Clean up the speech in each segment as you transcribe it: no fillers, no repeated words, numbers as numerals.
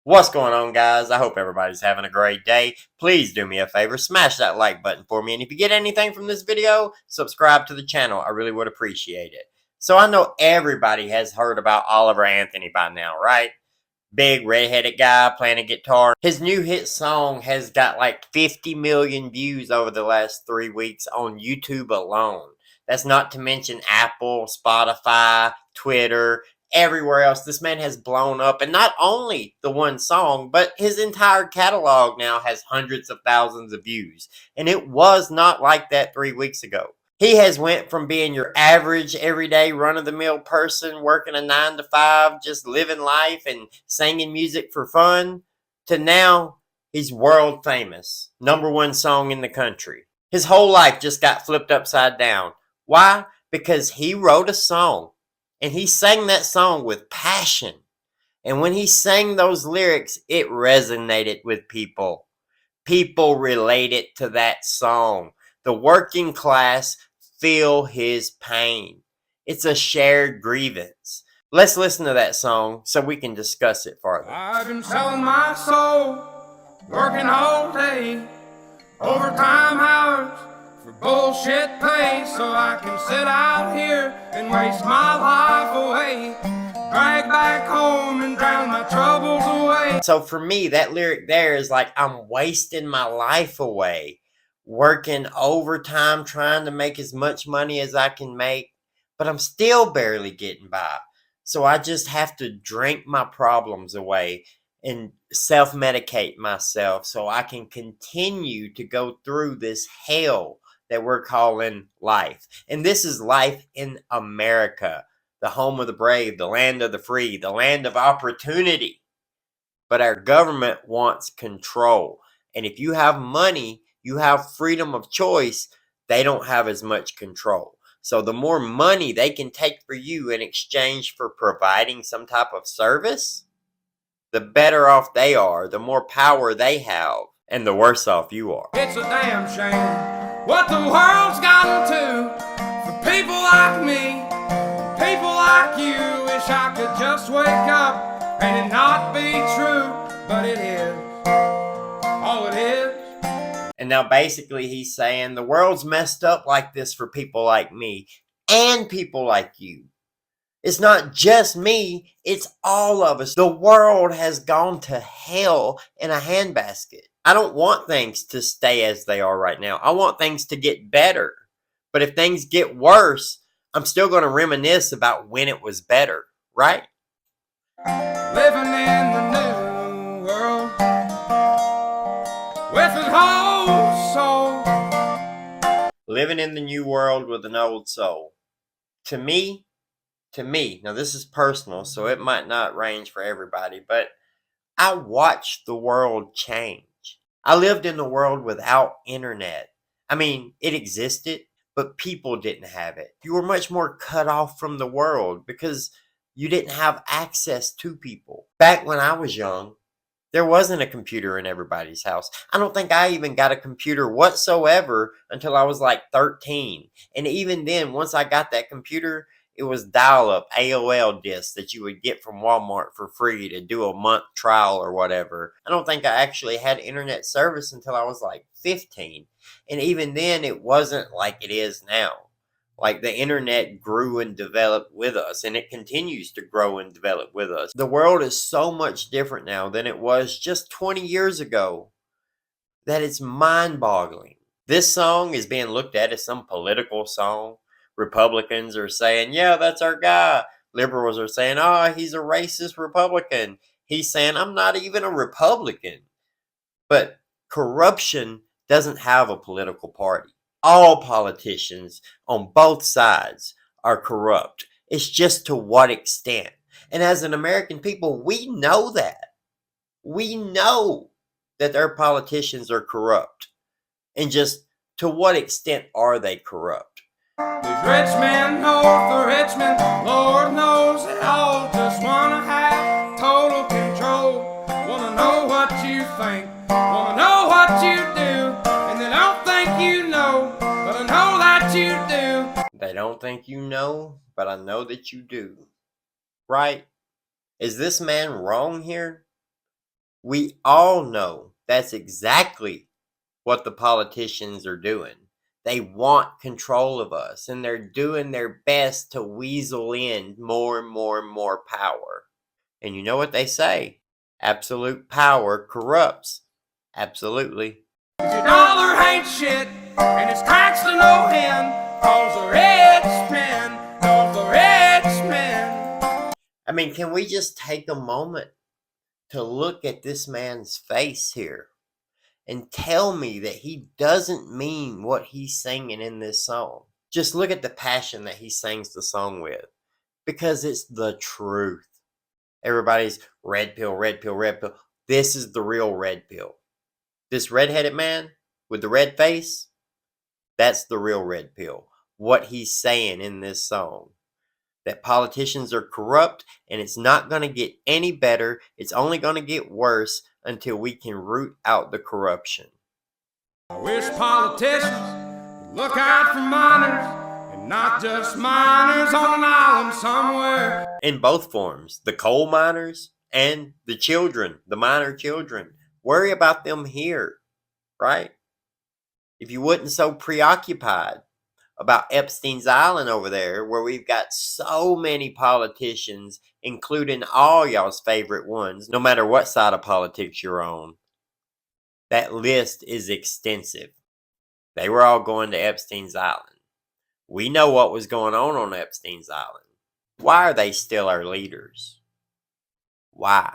What's going on, guys? I hope everybody's having a great day. Please do me a favor, smash that like button for me. And if you get anything from this video, subscribe to the channel. I really would appreciate it. So I know everybody has heard about Oliver Anthony by now, right? Big redheaded guy playing a guitar. His new hit song has got like 50 million views over the last 3 weeks on YouTube alone. That's not to mention Apple, Spotify, Twitter, everywhere else. This man has blown up, and not only the one song, but his entire catalog now has hundreds of thousands of views. And it was not like that 3 weeks ago. He has went from being your average, everyday, run-of-the-mill person working a 9 to 5, just living life and singing music for fun, to now he's world famous. #1 song in the country. His whole life just got flipped upside down. Why? Because he wrote a song, and he sang that song with passion. And when he sang those lyrics, it resonated with people. People related to that song. The working class feel his pain. It's a shared grievance. Let's listen to that song so we can discuss it further. I've been selling my soul, working all day, overtime hours for bullshit pay, so I can sit out here and waste my life away, drag back home and drown my troubles away. So for me, that lyric there is like, I'm wasting my life away, working overtime, trying to make as much money as I can make, but I'm still barely getting by. So I just have to drink my problems away and self-medicate myself so I can continue to go through this hell that we're calling life. And this is life in America, the home of the brave, the land of the free, the land of opportunity. But our government wants control. And if you have money, you have freedom of choice, they don't have as much control. So the more money they can take for you in exchange for providing some type of service, the better off they are, the more power they have, and the worse off you are. It's a damn shame what the world's gotten to for people like me, people like you. Wish I could just wake up and it not be true, but it is. Oh, it is. And now basically he's saying the world's messed up like this for people like me and people like you. It's not just me, it's all of us. The world has gone to hell in a handbasket. I don't want things to stay as they are right now. I want things to get better. But if things get worse, I'm still going to reminisce about when it was better, right? Living in the new world with an old soul. Living in the new world with an old soul. To me, now this is personal, so it might not range for everybody, but I watched the world change. I lived in the world without internet. I mean, it existed, but people didn't have it. You were much more cut off from the world because you didn't have access to people. Back when I was young, there wasn't a computer in everybody's house. I don't think I even got a computer whatsoever until I was like 13. And even then, once I got that computer, it was dial-up AOL discs that you would get from Walmart for free to do a month trial or whatever. I don't think I actually had internet service until I was like 15. And even then, it wasn't like it is now. Like, the internet grew and developed with us, and it continues to grow and develop with us. The world is so much different now than it was just 20 years ago that it's mind-boggling. This song is being looked at as some political song. Republicans are saying, yeah, that's our guy. Liberals are saying, oh, he's a racist Republican. He's saying, I'm not even a Republican. But corruption doesn't have a political party. All politicians on both sides are corrupt. It's just to what extent. And as an American people, we know that. We know that their politicians are corrupt. And just to what extent are they corrupt? These rich men north of Richmond, Lord knows they all just wanna have total control. Wanna know what you think, wanna know what you do, and they don't think you know, but I know that you do. They don't think you know, but I know that you do. Right? Is this man wrong here? We all know that's exactly what the politicians are doing. They want control of us, and they're doing their best to weasel in more and more and more power. And you know what they say? Absolute power corrupts. Absolutely. Your dollar ain't shit, and it's taxed to no end, cause the rich men, cause the rich men. I mean, can we just take a moment to look at this man's face here and tell me that he doesn't mean what he's singing in this song? Just look at the passion that he sings the song with, because it's the truth. Everybody's red pill, red pill, red pill. This is the real red pill. This redheaded man with the red face, that's the real red pill. What he's saying in this song. That politicians are corrupt, and it's not going to get any better. It's only going to get worse until we can root out the corruption. I wish politicians would look out for miners, and not just miners on an island somewhere. In both forms, the coal miners and the children, the miner children. Worry about them here, right? If you wasn't so preoccupied about Epstein's Island over there, where we've got so many politicians, including all y'all's favorite ones, no matter what side of politics you're on. That list is extensive. They were all going to Epstein's Island. We know what was going on Epstein's Island. Why are they still our leaders? Why?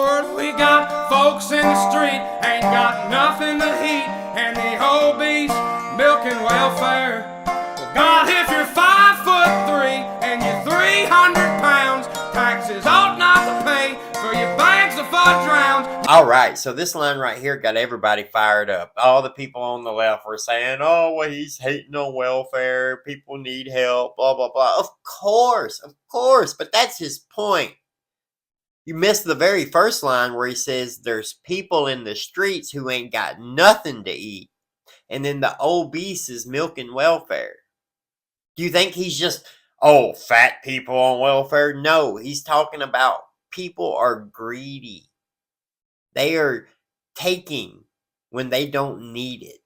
We got folks in the street, ain't got nothing to eat, and the obese milking welfare. Well, God, if you're 5'3" and you're 300 pounds, taxes ought not to pay for your bags of fudge rounds. Alright, so this line right here got everybody fired up. All the people on the left were saying, oh, well, he's hating on welfare, people need help, blah, blah, blah. Of course, but that's his point. You missed the very first line where he says there's people in the streets who ain't got nothing to eat. And then the obese is milking welfare. Do you think he's just, oh, fat people on welfare? No, he's talking about people are greedy. They are taking when they don't need it.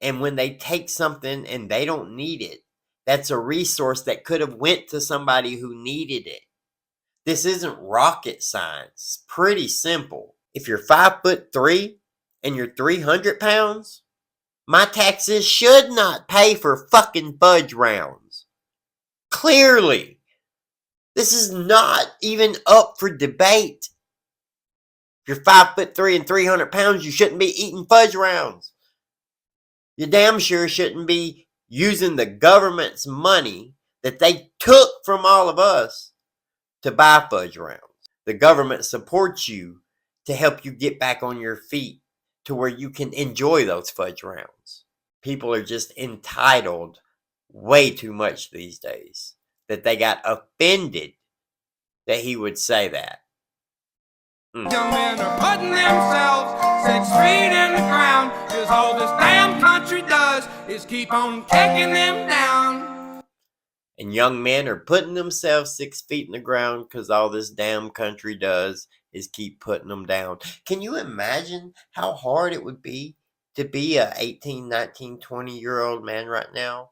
And when they take something and they don't need it, that's a resource that could have went to somebody who needed it. This isn't rocket science. It's pretty simple. If you're 5'3" and you're 300 pounds, my taxes should not pay for fucking fudge rounds. Clearly. This is not even up for debate. If you're 5'3" and 300 pounds, you shouldn't be eating fudge rounds. You damn sure shouldn't be using the government's money that they took from all of us to buy fudge rounds. The government supports you to help you get back on your feet to where you can enjoy those fudge rounds. People are just entitled way too much these days that they got offended that he would say that. Young men are putting themselves 6 feet in the ground, cause all this damn country does is keep on kicking them down. And young men are putting themselves 6 feet in the ground because all this damn country does is keep putting them down. Can you imagine how hard it would be to be a 18, 19, 20-year-old man right now?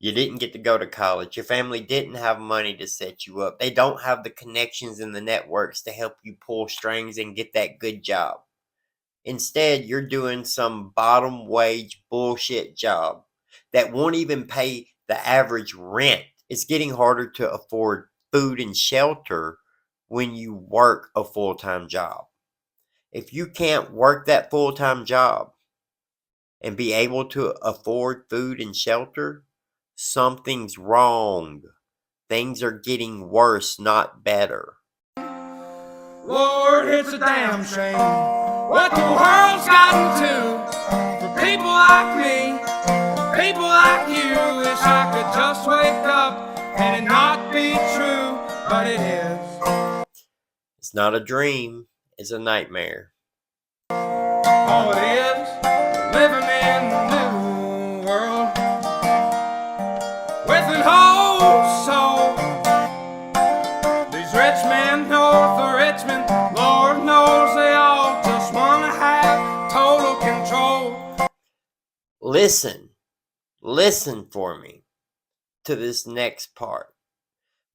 You didn't get to go to college. Your family didn't have money to set you up. They don't have the connections and the networks to help you pull strings and get that good job. Instead, you're doing some bottom wage bullshit job that won't even pay the average rent. It's getting harder to afford food and shelter when you work a full-time job. If you can't work that full-time job and be able to afford food and shelter, something's wrong. Things are getting worse, not better. Lord, it's a damn shame what the world's gotten to for people like me, people like you. Wish I could just wake up and it not be true, but it is. It's not a dream, it's a nightmare. All it is, living in the new world with an whole soul. These rich men north of Richmond, Lord knows they listen for me to this next part,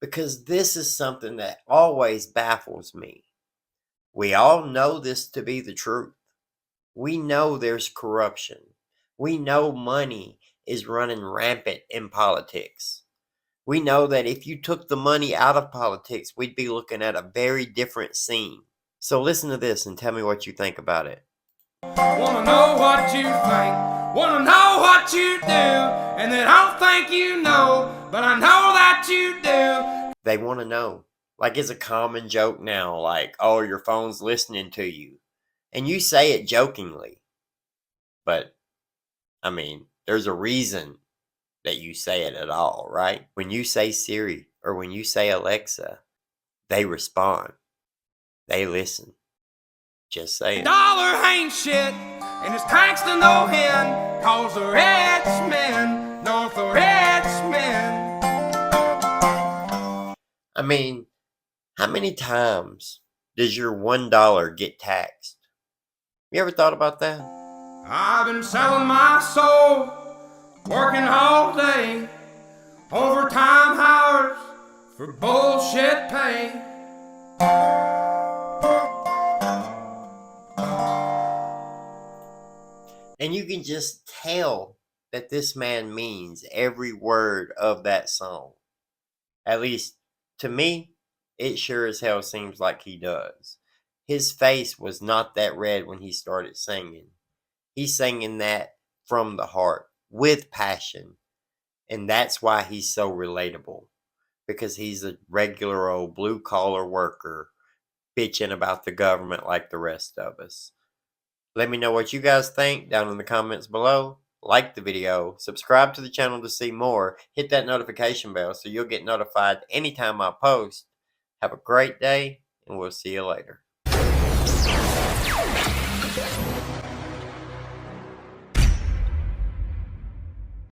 because this is something that always baffles me. We all know this to be the truth. We know there's corruption. We know money is running rampant in politics. We know that if you took the money out of politics, we'd be looking at a very different scene. So listen to this and tell me what you think about it. Wanna know what you think, wanna know what you do, and they don't think you know, but I know that you do. They want to know. Like it's a common joke now, like, oh, your phone's listening to you. And you say it jokingly. But, I mean, there's a reason that you say it at all, right? When you say Siri or when you say Alexa, they respond. They listen. Just saying. Dollar ain't shit, and it's thanks to no hen, cause the rich men, North of Richmond. I mean, how many times does your $1 get taxed? You ever thought about that? I've been selling my soul, working all day, overtime hours for bullshit pay. And you can just tell that this man means every word of that song. At least to me, it sure as hell seems like he does. His face was not that red when he started singing. He's singing that from the heart, with passion. And that's why he's so relatable. Because he's a regular old blue-collar worker bitching about the government like the rest of us. Let me know what you guys think down in the comments below. Like the video, subscribe to the channel to see more, hit that notification bell so you'll get notified anytime I post. Have a great day, and we'll see you later.